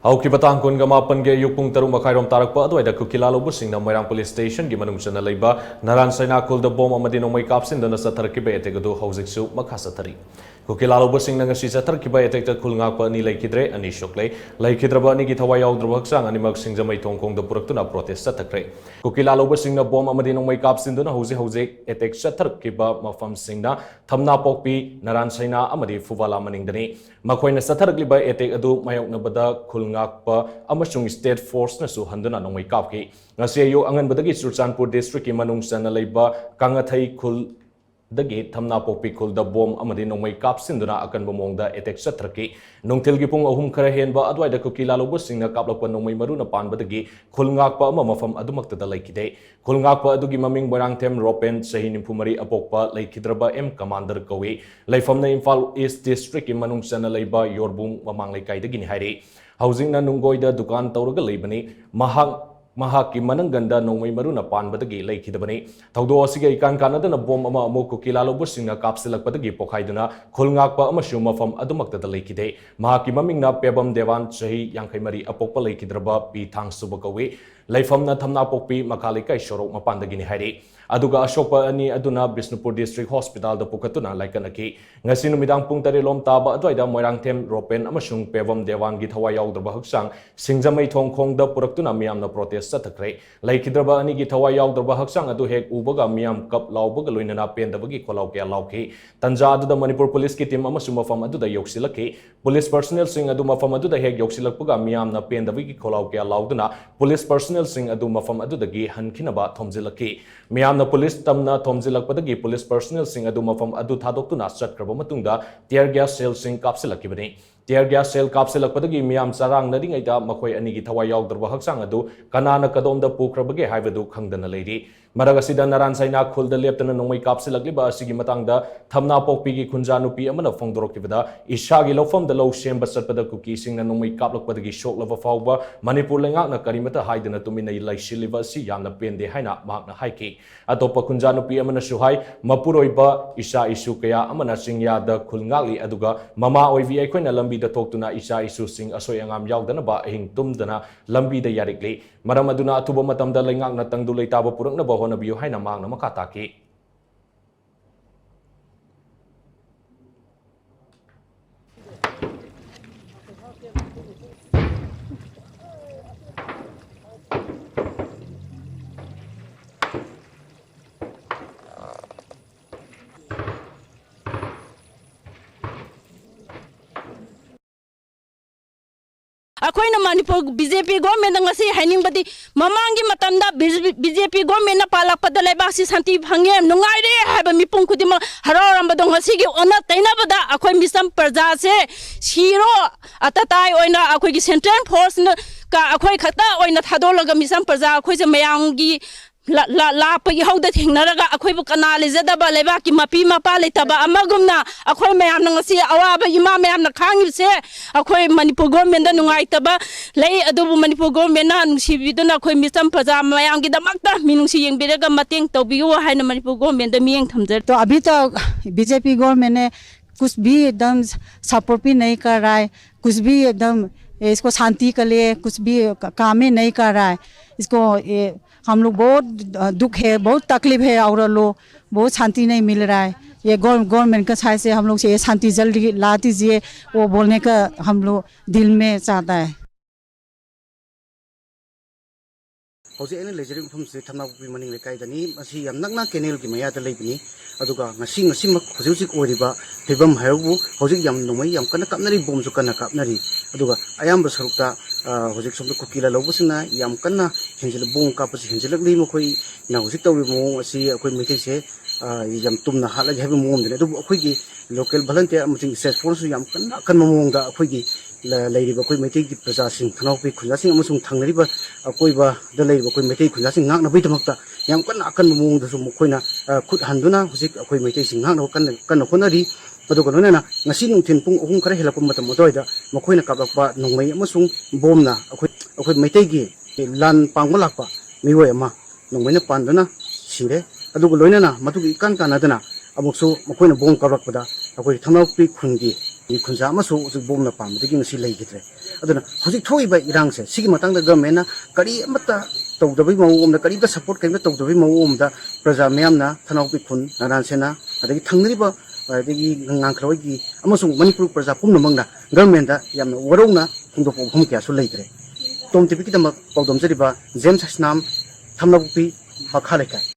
Hauki batang kun gamapan ge yupung taru makhairom tarakpa adwaida Kuki lalhouba singna Moirang police station gi manung chana leiba Naranseina khul da bom amadi nongmai kapsin dana chathakhre etekadu haujiksu makha sathari Kuki lalhouba singna ngasi chathakhre etekta khul ngakpa ni leikhidre ani shokle leikhidraba anigi thawai yaodraba hakchang animak Singjamei thongkong da puraktuna protest chathakhre Kuki lalhouba singna bom amadi nongmai kapsin dana hauji etek chathakhre mafam singna thamna pokpi Naranseina amadi fuwala maningdani makoina chathakhre etek adu mayoknabada khul ngakpa amasung state force na su handuna nongmai kapki ngasi ayu anganbadagi Churchanpur district ki manung sana leiba kangathai khul dagi thamna pokpi khul da bom amadi nongmai kapsinduna akan bomongda etek chathakhre nongthil gi pung ahum khara henba adwaida Kuki lalhouba singna kaplakpa nongmai maruna panbadagi khul ngakpa ama mafam adumakta da leikhide khul ngakpa adugi maming Moirangthem Ropen sahi nimphumari apokpa leikidraba commander kawi leifamna Imphal East district ki manung sana leiba yorbung mamang leikai dagi ni hairi Housing na nunggoida dukan tauraga leibani mahaki manangganda nongmai maruna panbadagi leikhidabani thawdo asiga ikan kanadana bom ama amu Kuki lalhouba singna kapsilakpadagi pokhaiduna khul ngakpa amasung mafam adumakta da leikhide mahaki mamingna pebam devan sahi yangkhaimari apokpa leikhidraba pi thangsuba kawi leifamna thamna pokpi makhalikai sorok mapandagi ni hairi aduga ashokpa ani aduna Bishnupur district hospital da pukatuna laikanaki ngasi numidang pung tarilom taba adwaida Moirangthem Ropen amasung pebam devan gi thawai yaodraba hakchang Singjamei thongkong da puraktuna miyamna protest chathakhre leikhidraba ani gi thawai yaodraba hakchang adu hek ubaga miyam kap laubaga loinana pendabagi kholau kya lauki tanja adu da Manipur police ki team amasung mafam adu da yoksilaki police personnel sing adu mafam adu da hek yoksilakpuga miyamna pendabagi kholau kya lauduna police personnel sing adu mafam adu dagi hankhinaba thomjilaki miyamna police tamna thomjilakpadagi police personnel sing adu mafam adu thadoktuna chatkraba matungda tear gas cell sing kapsilakibani tear gas cell kapsilakpadagi miyam charang naringaida makhoi anigi thawai yaodraba hakchang adu kanana kadomda pukrabage haibadu khangdana leiri maragasida Naranseina khul da leptana nongmai kapsilakliba asigi matangda thamna pokpi gi khunja nupi amana phongdorokibada ishagi lofam da lo semba chatpada Kuki singna nongmai kaplakpadagi shoklava fawba Manipur lengakna karimata haidana tuminai laisiliba si yamna pende haina makna haiki atopa khunja nupi amana suhai mapuroiba isha isu kaya amana singya da khul ngakli aduga mama oivi aikoina lambi da toktuna isha isu sing asoi angam yaudana ba ahing tumdana lambi da yarikli maram aduna atuba matamda lengakna tangdu leitaba purakna ba honabiyo haina mangna makataki Akoina Manipur BJP government ngasi haining badi mamangi matamda BJP government na palakpada leibasi santi phangye nungaire haiba mipung kudima haraurambado ngasi gi ona tainabada akoi misam praja se shiro atatai oina akoi gi central force ka akoi khata oina thadolaga misam praja akoi je mayangi la pagi hauda thingnaraga akhoi bu kanali zadaba leba ki mapi mapa letaba amagumna akhoi mayam ngasi awaba ima mayam na khangib se akhoi Manipur government da nungai taba lei adubu Manipur government na nungsibiduna akhoi misam praja mayam gi damakta minungsi yengbiraga mateng tawbiyu haina Manipur government da miyeng thamjar तो अभी तो BJP government ने कुछ भी एकदम support भी नहीं कर रहा है कुछ भी एकदम इसको शांति के लिए कुछ भी काम ही नहीं कर रहा है इसको हम लोग बहुत दुख है बहुत तकलीफ है और लोग बहुत शांति नहीं मिल रहा है ये गवर्नमेंट का साइड से हम लोग से ये शांति जल्दी ला दीजिए वो बोलने का हम लोग दिल में चाहता है Hauji ene lejerim phum se thamna pi maning le kai dani asi yam nakna kenel ki maya da leibini aduga ngasi mak hujusik oriba phibam hayu hauji yam nomai yam kana kapnari bom su kana kapnari aduga ayam basarukta hujik somda Kuki lalhouba singna yam kana hinjil bom ka pasi hinjilak li mo khoi na hujik tawi mo asi akoi meithei se yam tumna hala jhabi mo mdine adu akoi gi local volunteer amaching state force yam kana kan mo da akoi gi leiriba koi meithei gi praja sing thanau pi khunja sing amasung thangnariba akoiba da leiriba koi meithei khunja sing ngakna bai damakta yam kana kan mo da su mokoina khut handuna hujik akoi meithei sing ngakna kan khonari aduga nona ngasi nungthin pung ahum khara helakpa matam odoida mokoina kablakpa nongmai amasung bomna akoi meithei gi lan pangma lakpa miwai ama nongmaina pandana sire aduga loinana matugi kan kanadana amuksu mokoina bom kablakpada akoi thamau pi khungi खुंजा बोमना पामदगी ngasi leikhidrae aduna hojik thoiba irangse sigi matangda government na kari amata tawdabai mawomda kari da support kaina tawdabai mawomda praja mayamna thanaupi khun Naranseina adagi thangniriba adagi ngangkhlawai gi amasung manipur praja pumnamangna government da yamna warongna khungdopo phum kya su leikre tom tipi kidama pawdom jariba james hasnam thamnabupi bakha lekai